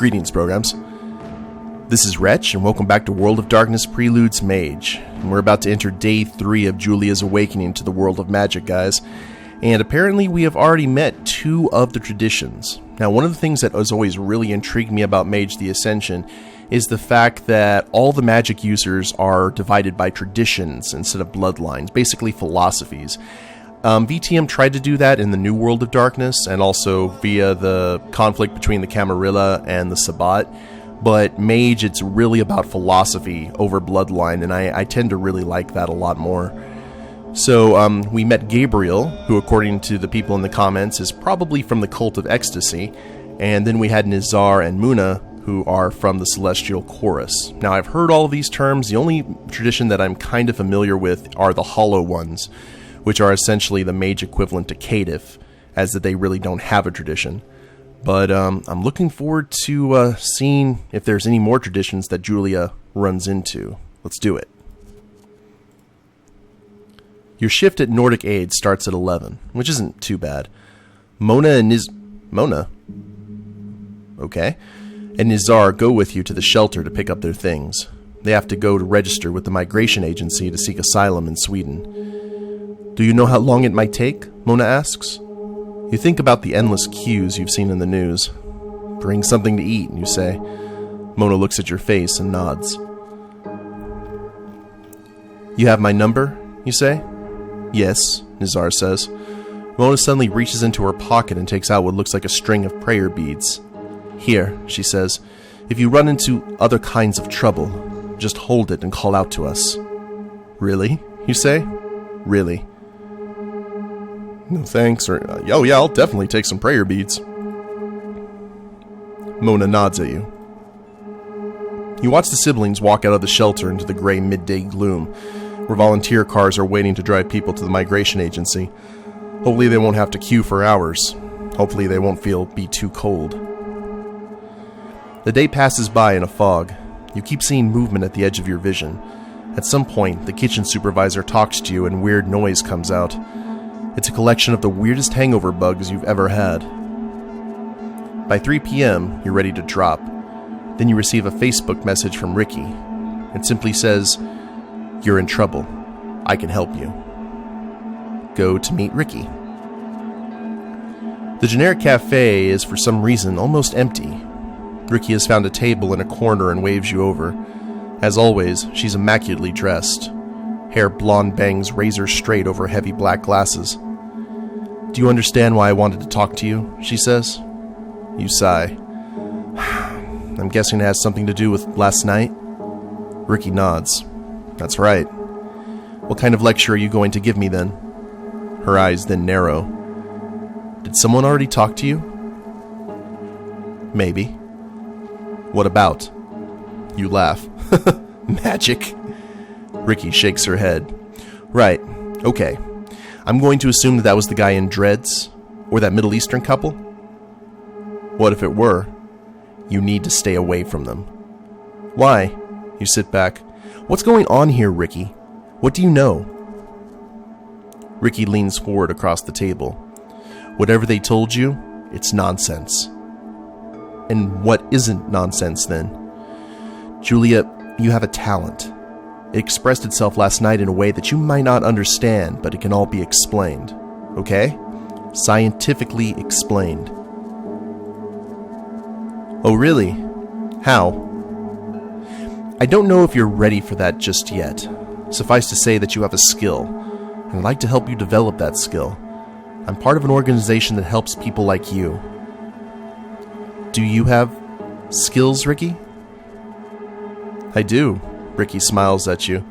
Greetings, programs. This is Wretch, and welcome back to World of Darkness Preludes, Mage. And we're about to enter Day 3 of Julia's awakening to the world of magic, guys. And apparently we have already met 2 of the traditions. Now, one of the things that has always really intrigued me about Mage the Ascension is the fact that all the magic users are divided by traditions instead of bloodlines, basically philosophies. VTM tried to do that in the New World of Darkness, and also via the conflict between the Camarilla and the Sabbat. But Mage, it's really about philosophy over bloodline, and I tend to really like that a lot more. So we met Gabriel, who according to the people in the comments is probably from the Cult of Ecstasy, and then we had Nizar and Mona, who are from the Celestial Chorus. Now, I've heard all of these terms. The only tradition that I'm kind of familiar with are the Hollow Ones, which are essentially the Mage equivalent to Caitiff, as that they really don't have a tradition. But I'm looking forward to seeing if there's any more traditions that Julia runs into. Let's do it. Your shift at Nordic Aid starts at 11, which isn't too bad. Mona? Okay. And Nazar go with you to the shelter to pick up their things. They have to go to register with the migration agency to seek asylum in Sweden. Do you know how long it might take? Mona asks. You think about the endless queues you've seen in the news. Bring something to eat, you say. Mona looks at your face and nods. You have my number, you say? Yes, Nizar says. Mona suddenly reaches into her pocket and takes out what looks like a string of prayer beads. Here, she says, if you run into other kinds of trouble, just hold it and call out to us. Really? You say? Really? No thanks, or, oh yeah, I'll definitely take some prayer beads. Mona nods at you. You watch the siblings walk out of the shelter into the gray midday gloom, where volunteer cars are waiting to drive people to the migration agency. Hopefully they won't have to queue for hours. Hopefully they won't be too cold. The day passes by in a fog. You keep seeing movement at the edge of your vision. At some point, the kitchen supervisor talks to you and weird noise comes out. It's a collection of the weirdest hangover bugs you've ever had. By 3 p.m., you're ready to drop. Then you receive a Facebook message from Ricky. It simply says, "You're in trouble. I can help you. Go to meet Ricky." The generic cafe is for some reason almost empty. Ricky has found a table in a corner and waves you over. As always, she's immaculately dressed. Hair blonde bangs razor straight over heavy black glasses. Do you understand why I wanted to talk to you? She says. You sigh. I'm guessing it has something to do with last night? Ricky nods. That's right. What kind of lecture are you going to give me then? Her eyes then narrow. Did someone already talk to you? Maybe. What about? You laugh. Magic. Ricky shakes her head. Right. Okay. I'm going to assume that was the guy in dreads? Or that Middle Eastern couple? What if it were? You need to stay away from them. Why? You sit back. What's going on here, Ricky? What do you know? Ricky leans forward across the table. Whatever they told you, it's nonsense. And what isn't nonsense then? Julia, you have a talent. It expressed itself last night in a way that you might not understand, but it can all be explained. Okay? Scientifically explained. Oh, really? How? I don't know if you're ready for that just yet. Suffice to say that you have a skill, and I'd like to help you develop that skill. I'm part of an organization that helps people like you. Do you have skills, Ricky? I do. Ricky smiles at you.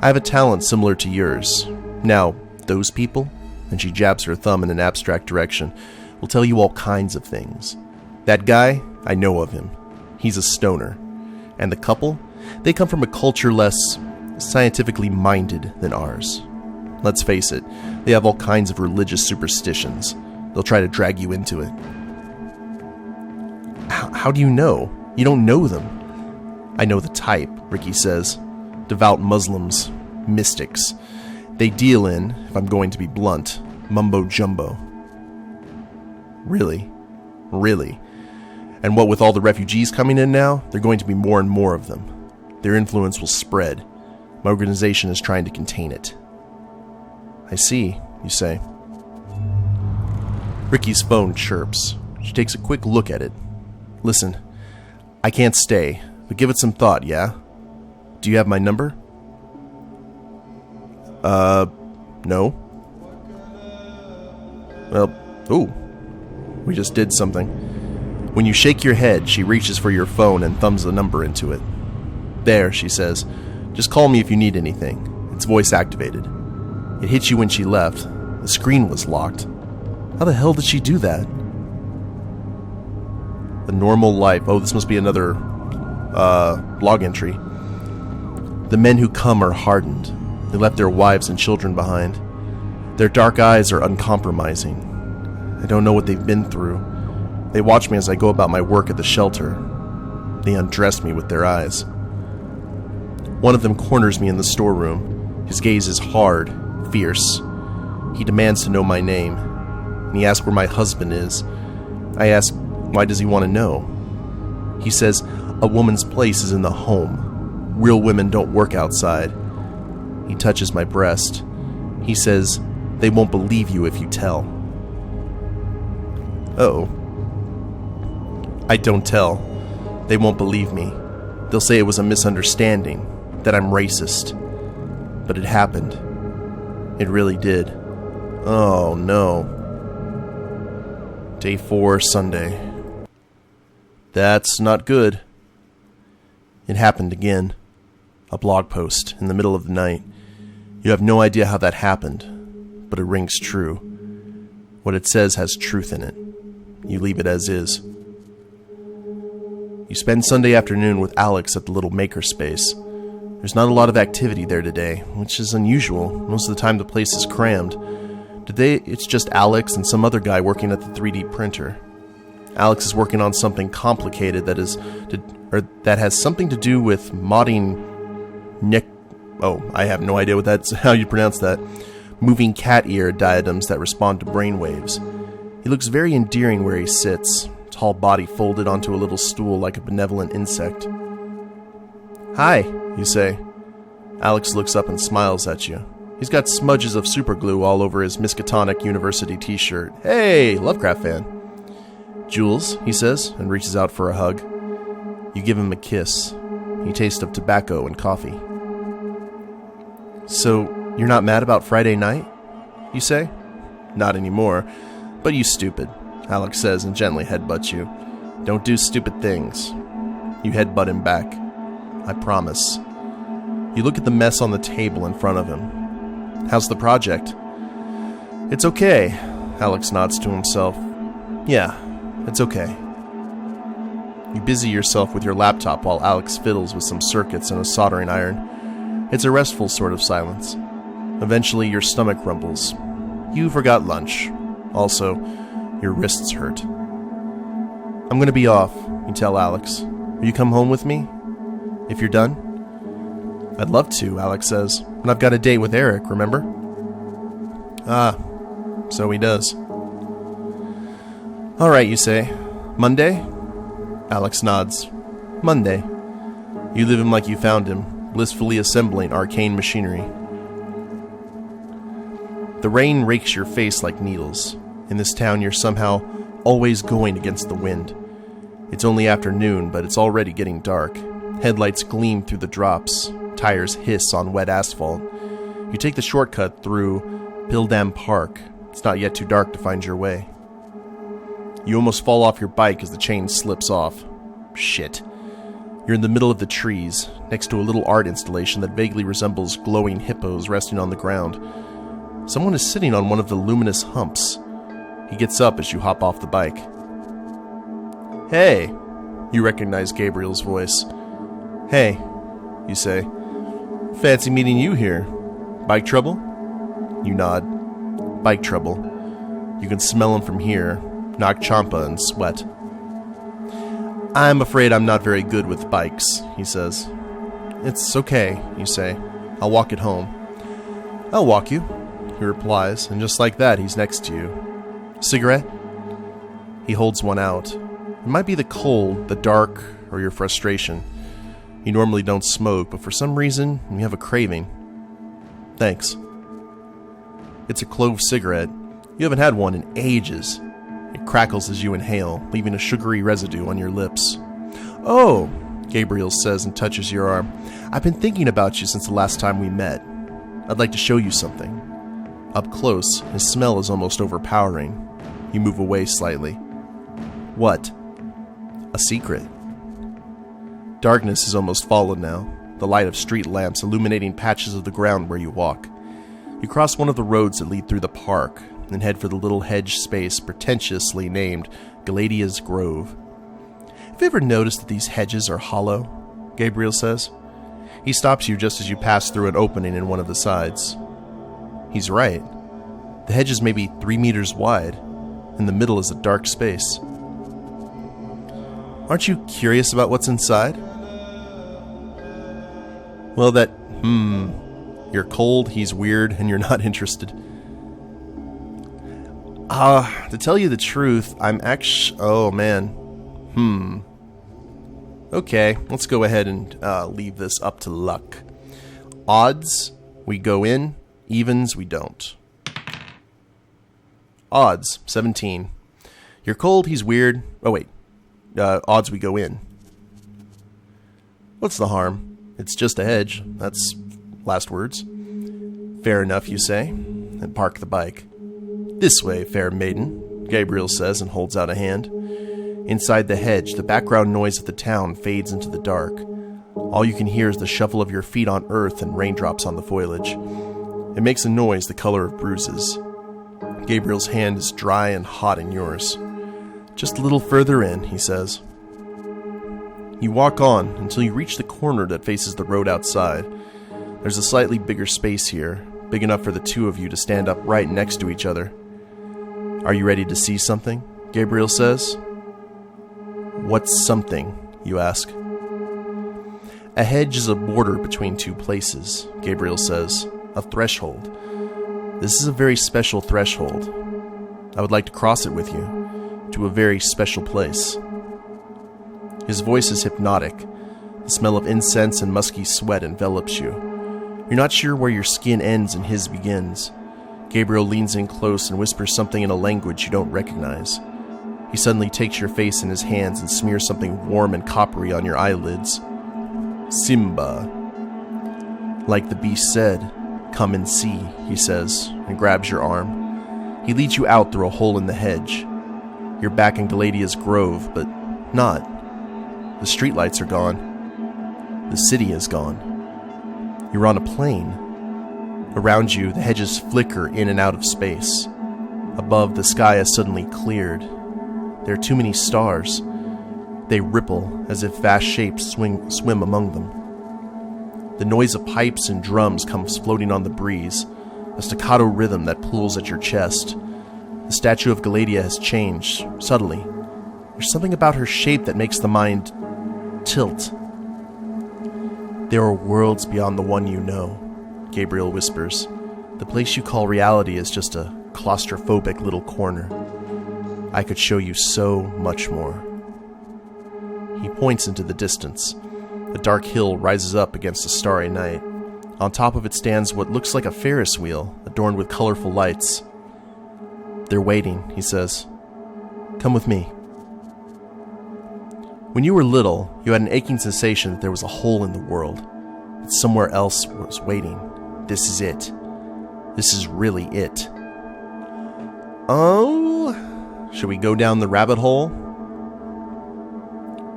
I have a talent similar to yours. Now, those people, and she jabs her thumb in an abstract direction, will tell you all kinds of things. That guy, I know of him. He's a stoner. And the couple, they come from a culture less scientifically minded than ours. Let's face it, they have all kinds of religious superstitions. They'll try to drag you into it. How do you know? You don't know them. I know the type, Ricky says. Devout Muslims. Mystics. They deal in, if I'm going to be blunt, mumbo-jumbo. Really? Really? And what with all the refugees coming in now, there are going to be more and more of them. Their influence will spread. My organization is trying to contain it. I see, you say. Ricky's phone chirps. She takes a quick look at it. Listen, I can't stay, but give it some thought, yeah? Do you have my number? No. Well, ooh. We just did something. When you shake your head, she reaches for your phone and thumbs the number into it. There, she says. Just call me if you need anything. It's voice activated. It hit you when she left. The screen was locked. How the hell did she do that? The normal life. Oh, this must be another log entry. The men who come are hardened. They left their wives and children behind. Their dark eyes are uncompromising. I don't know what they've been through. They watch me as I go about my work at the shelter. They undress me with their eyes. One of them corners me in the storeroom. His gaze is hard, fierce. He demands to know my name. And he asks where my husband is. I ask, why does he want to know? He says, a woman's place is in the home. Real women don't work outside. He touches my breast. He says, they won't believe you if you tell. Uh-oh. I don't tell. They won't believe me. They'll say it was a misunderstanding, that I'm racist. But it happened. It really did. Oh, no. Day 4, Sunday. That's not good. It happened again. A blog post in the middle of the night. You have no idea how that happened, but it rings true. What it says has truth in it. You leave it as is. You spend Sunday afternoon with Alex at the little makerspace. There's not a lot of activity there today, which is unusual. Most of the time the place is crammed. Today it's just Alex and some other guy working at the 3D printer. Alex is working on something complicated that has something to do with modding I have no idea how you pronounce that. Moving cat ear diadems that respond to brainwaves. He looks very endearing where he sits, tall body folded onto a little stool like a benevolent insect. Hi, you say. Alex looks up and smiles at you. He's got smudges of superglue all over his Miskatonic University t-shirt. Hey, Lovecraft fan. Jules, he says, and reaches out for a hug. You give him a kiss. He tastes of tobacco and coffee. So, you're not mad about Friday night? You say? Not anymore. But you stupid, Alex says and gently headbutts you. Don't do stupid things. You headbutt him back. I promise. You look at the mess on the table in front of him. How's the project? It's okay, Alex nods to himself. Yeah, it's okay. You busy yourself with your laptop while Alex fiddles with some circuits and a soldering iron. It's a restful sort of silence. Eventually, your stomach rumbles. You forgot lunch. Also, your wrists hurt. I'm gonna be off, you tell Alex. Will you come home with me? If you're done? I'd love to, Alex says. And I've got a date with Eric, remember? Ah, so he does. Alright, you say. Monday? Alex nods. Monday. You leave him like you found him, blissfully assembling arcane machinery. The rain rakes your face like needles. In this town, you're somehow always going against the wind. It's only afternoon, but it's already getting dark. Headlights gleam through the drops. Tires hiss on wet asphalt. You take the shortcut through Pildam Park. It's not yet too dark to find your way. You almost fall off your bike as the chain slips off. Shit. You're in the middle of the trees, next to a little art installation that vaguely resembles glowing hippos resting on the ground. Someone is sitting on one of the luminous humps. He gets up as you hop off the bike. Hey! You recognize Gabriel's voice. Hey, you say. Fancy meeting you here. Bike trouble? You nod. Bike trouble. You can smell him from here. Knock champa and sweat. I'm afraid I'm not very good with bikes, he says. It's okay, you say. I'll walk it home. I'll walk you, he replies, and just like that, he's next to you. Cigarette? He holds one out. It might be the cold, the dark, or your frustration. You normally don't smoke, but for some reason, you have a craving. Thanks. It's a clove cigarette. You haven't had one in ages. It crackles as you inhale, leaving a sugary residue on your lips. Oh, Gabriel says and touches your arm. I've been thinking about you since the last time we met. I'd like to show you something. Up close, his smell is almost overpowering. You move away slightly. What? A secret. Darkness has almost fallen now, the light of street lamps illuminating patches of the ground where you walk. You cross one of the roads that lead through the park and head for the little hedge space pretentiously named Galadia's Grove. Have you ever noticed that these hedges are hollow? Gabriel says. He stops you just as you pass through an opening in one of the sides. He's right. The hedges may be 3 meters wide. In the middle is a dark space. Aren't you curious about what's inside? Well, you're cold, he's weird, and you're not interested. To tell you the truth, I'm actually... Oh, man. Okay, let's go ahead and leave this up to luck. Odds, we go in. Evens, we don't. Odds, 17. You're cold, he's weird. Oh, wait. Odds, we go in. What's the harm? It's just a hedge. That's last words. Fair enough, you say, and park the bike. This way, fair maiden, Gabriel says and holds out a hand. Inside the hedge, the background noise of the town fades into the dark. All you can hear is the shuffle of your feet on earth and raindrops on the foliage. It makes a noise the color of bruises. Gabriel's hand is dry and hot in yours. Just a little further in, he says. You walk on until you reach the corner that faces the road outside. There's a slightly bigger space here, big enough for the two of you to stand up right next to each other. Are you ready to see something? Gabriel says. What's something, you ask? A hedge is a border between two places, Gabriel says. A threshold. This is a very special threshold. I would like to cross it with you, to a very special place. His voice is hypnotic. The smell of incense and musky sweat envelops you. You're not sure where your skin ends and his begins. Gabriel leans in close and whispers something in a language you don't recognize. He suddenly takes your face in his hands and smears something warm and coppery on your eyelids. Simba. Like the beast said, come and see, he says, and grabs your arm. He leads you out through a hole in the hedge. You're back in Galadia's Grove, but not. The streetlights are gone. The city is gone. You're on a plain. Around you, the hedges flicker in and out of space. Above, the sky has suddenly cleared. There are too many stars. They ripple as if vast shapes swim among them. The noise of pipes and drums comes floating on the breeze, a staccato rhythm that pulls at your chest. The statue of Galadia has changed, subtly. There's something about her shape that makes the mind tilt. There are worlds beyond the one you know, Gabriel whispers. The place you call reality is just a claustrophobic little corner. I could show you so much more. He points into the distance. A dark hill rises up against a starry night. On top of it stands what looks like a Ferris wheel, adorned with colorful lights. They're waiting, he says. Come with me. When you were little, you had an aching sensation that there was a hole in the world, that somewhere else was waiting. This is it. This is really it. Oh, should we go down the rabbit hole?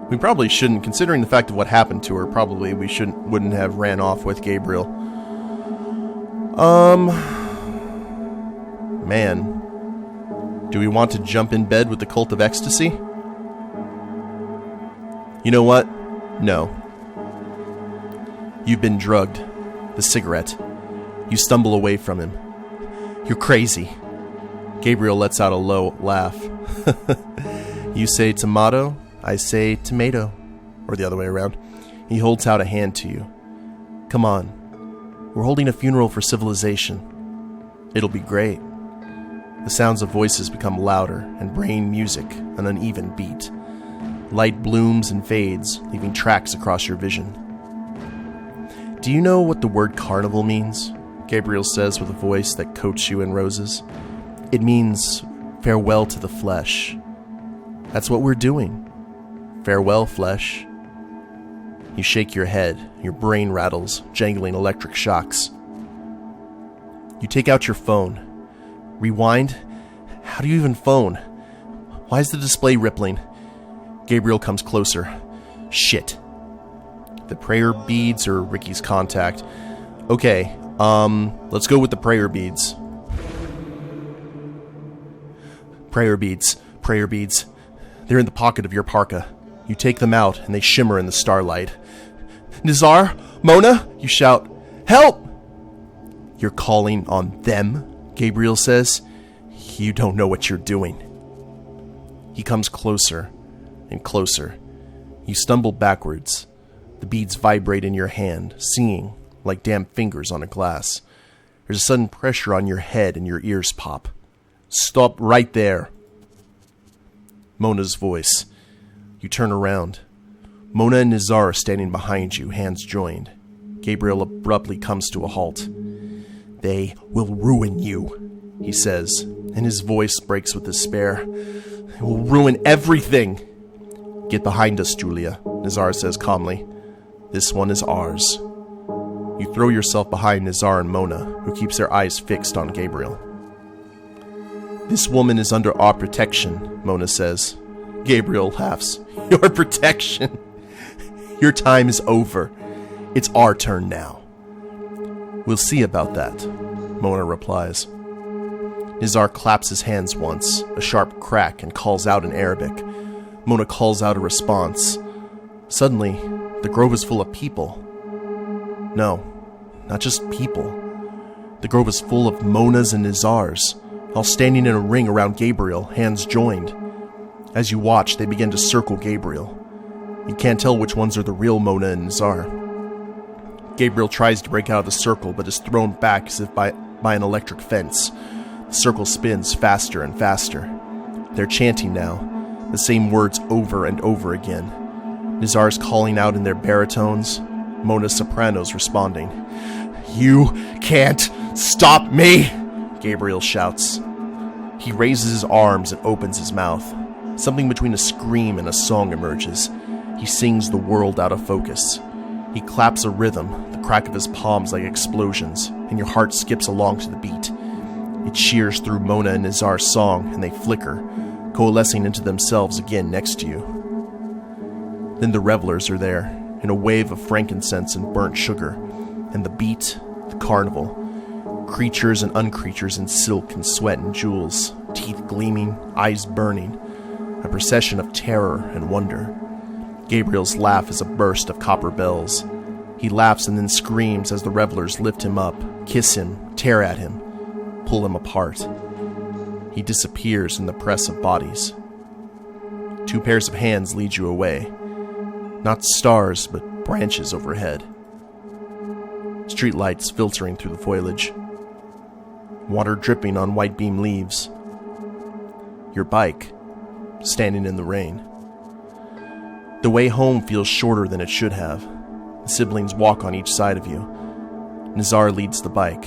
We probably shouldn't, considering the fact of what happened to her. Probably we wouldn't have ran off with Gabriel. Man, do we want to jump in bed with the Cult of Ecstasy? You know what? No. You've been drugged. The cigarette. You stumble away from him. You're crazy. Gabriel lets out a low laugh. You say tomato, I say tomato. Or the other way around. He holds out a hand to you. Come on. We're holding a funeral for civilization. It'll be great. The sounds of voices become louder and brain music, an uneven beat. Light blooms and fades, leaving tracks across your vision. Do you know what the word carnival means? Gabriel says with a voice that coats you in roses. It means farewell to the flesh. That's what we're doing. Farewell, flesh. You shake your head, your brain rattles, jangling electric shocks. You take out your phone. Rewind? How do you even phone? Why is the display rippling? Gabriel comes closer. Shit. The prayer beads or Ricky's contact? Okay, let's go with the prayer beads. Prayer beads. They're in the pocket of your parka. You take them out, and they shimmer in the starlight. Nizar Mona, you shout. Help! You're calling on them, Gabriel says. You don't know what you're doing. He comes closer and closer. You stumble backwards. The beads vibrate in your hand, singing like damn fingers on a glass. There's a sudden pressure on your head and your ears pop. Stop right there. Mona's voice. You turn around. Mona and Nazar are standing behind you, hands joined. Gabriel abruptly comes to a halt. They will ruin you, he says, and his voice breaks with despair. They will ruin everything. Get behind us, Julia, Nazar says calmly. This one is ours. You throw yourself behind Nizar and Mona, who keeps their eyes fixed on Gabriel. This woman is under our protection, Mona says. Gabriel laughs. Your protection? Your time is over. It's our turn now. We'll see about that, Mona replies. Nizar claps his hands once, a sharp crack, and calls out in Arabic. Mona calls out a response. Suddenly, the grove is full of people. No, not just people. The grove is full of Monas and Nizars, all standing in a ring around Gabriel, hands joined. As you watch, they begin to circle Gabriel. You can't tell which ones are the real Mona and Nazar. Gabriel tries to break out of the circle, but is thrown back as if by an electric fence. The circle spins faster and faster. They're chanting now, the same words over and over again. Nizar's calling out in their baritones, Mona's sopranos responding. You can't stop me, Gabriel shouts. He raises his arms and opens his mouth. Something between a scream and a song emerges. He sings the world out of focus. He claps a rhythm, the crack of his palms like explosions, and your heart skips along to the beat. It shears through Mona and Nizar's song, and they flicker, coalescing into themselves again next to you. Then the revelers are there, in a wave of frankincense and burnt sugar, and the beat, the carnival. Creatures and uncreatures in silk and sweat and jewels, teeth gleaming, eyes burning, a procession of terror and wonder. Gabriel's laugh is a burst of copper bells. He laughs and then screams as the revelers lift him up, kiss him, tear at him, pull him apart. He disappears in the press of bodies. 2 pairs of hands lead you away. Not stars, but branches overhead. Streetlights filtering through the foliage. Water dripping on white beam leaves. Your bike, standing in the rain. The way home feels shorter than it should have. The siblings walk on each side of you. Nazar leads the bike.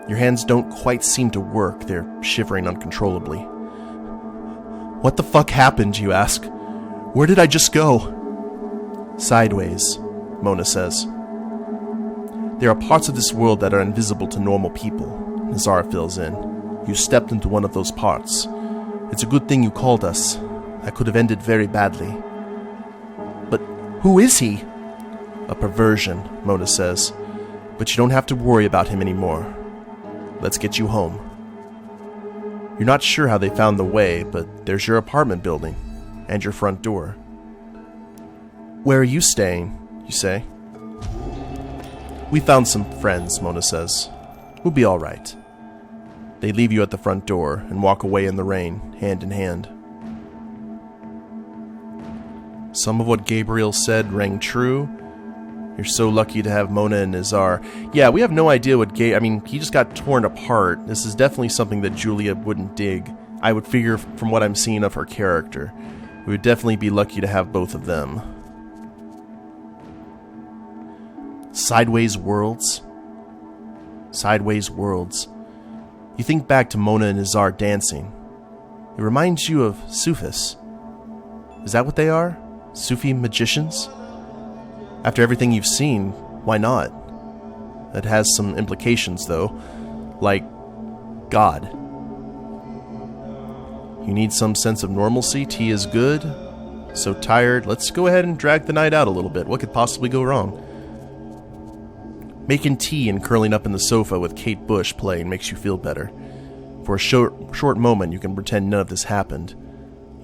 Your hands don't quite seem to work. They're shivering uncontrollably. What the fuck happened, you ask? Where did I just go? Sideways, Mona says. There are parts of this world that are invisible to normal people, Nazar fills in. You stepped into one of those parts. It's a good thing you called us. That could have ended very badly. But who is he? A perversion, Mona says. But you don't have to worry about him anymore. Let's get you home. You're not sure how they found the way, but there's your apartment building, and your front door. Where are you staying, you say? We found some friends, Mona says. We'll be all right. They leave you at the front door and walk away in the rain, hand in hand. Some of what Gabriel said rang true. You're so lucky to have Mona and Nizar. Yeah, we have no idea what he just got torn apart. This is definitely something that Julia wouldn't dig. I would figure from what I'm seeing of her character. We would definitely be lucky to have both of them. Sideways worlds. Sideways worlds. You think back to Mona and Nazar dancing. It reminds you of Sufis. Is that what they are? Sufi magicians? After everything you've seen, why not? It has some implications, though, like God. You need some sense of normalcy. Tea is good. So tired. Let's go ahead and drag the night out a little bit. What could possibly go wrong? Making tea and curling up in the sofa with Kate Bush playing makes you feel better. For a short moment, you can pretend none of this happened.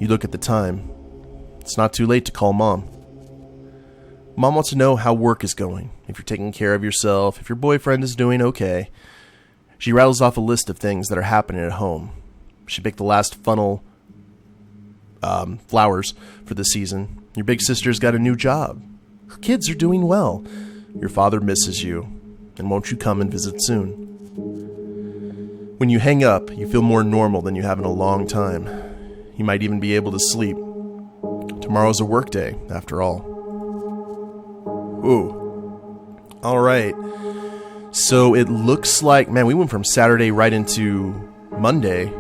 You look at the time. It's not too late to call Mom. Mom wants to know how work is going, if you're taking care of yourself, if your boyfriend is doing okay. She rattles off a list of things that are happening at home. She picked the last funnel flowers for the season. Your big sister's got a new job. Her kids are doing well. Your father misses you, and won't you come and visit soon? When you hang up, you feel more normal than you have in a long time. You might even be able to sleep. Tomorrow's a work day, after all. Ooh. Alright. So it looks like, man, we went from Saturday right into Monday.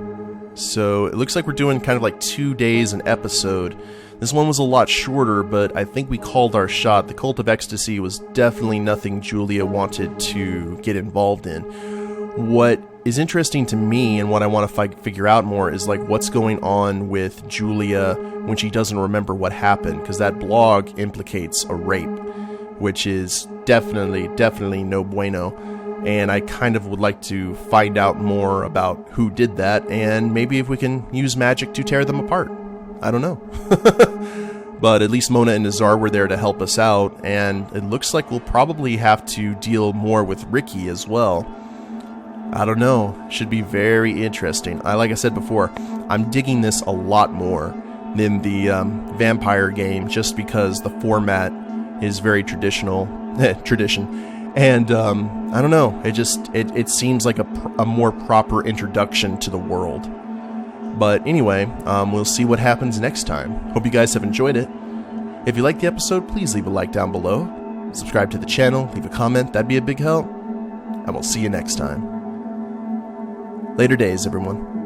So it looks like we're doing kind of like 2 days an episode. This one was a lot shorter, but I think we called our shot. The Cult of Ecstasy was definitely nothing Julia wanted to get involved in. What is interesting to me and what I want to figure out more is like what's going on with Julia when she doesn't remember what happened, because that blog implicates a rape, which is definitely no bueno. And I kind of would like to find out more about who did that, and maybe if we can use magic to tear them apart. I don't know. But at least Mona and Nazar were there to help us out, and it looks like we'll probably have to deal more with Ricky as well. I don't know. Should be very interesting. Like I said before, I'm digging this a lot more than the vampire game, just because the format is very traditional. Tradition. And I don't know. It seems like a more proper introduction to the world. But anyway, we'll see what happens next time. Hope you guys have enjoyed it. If you liked the episode, please leave a like down below. Subscribe to the channel, leave a comment, that'd be a big help. And we'll see you next time. Later days, everyone.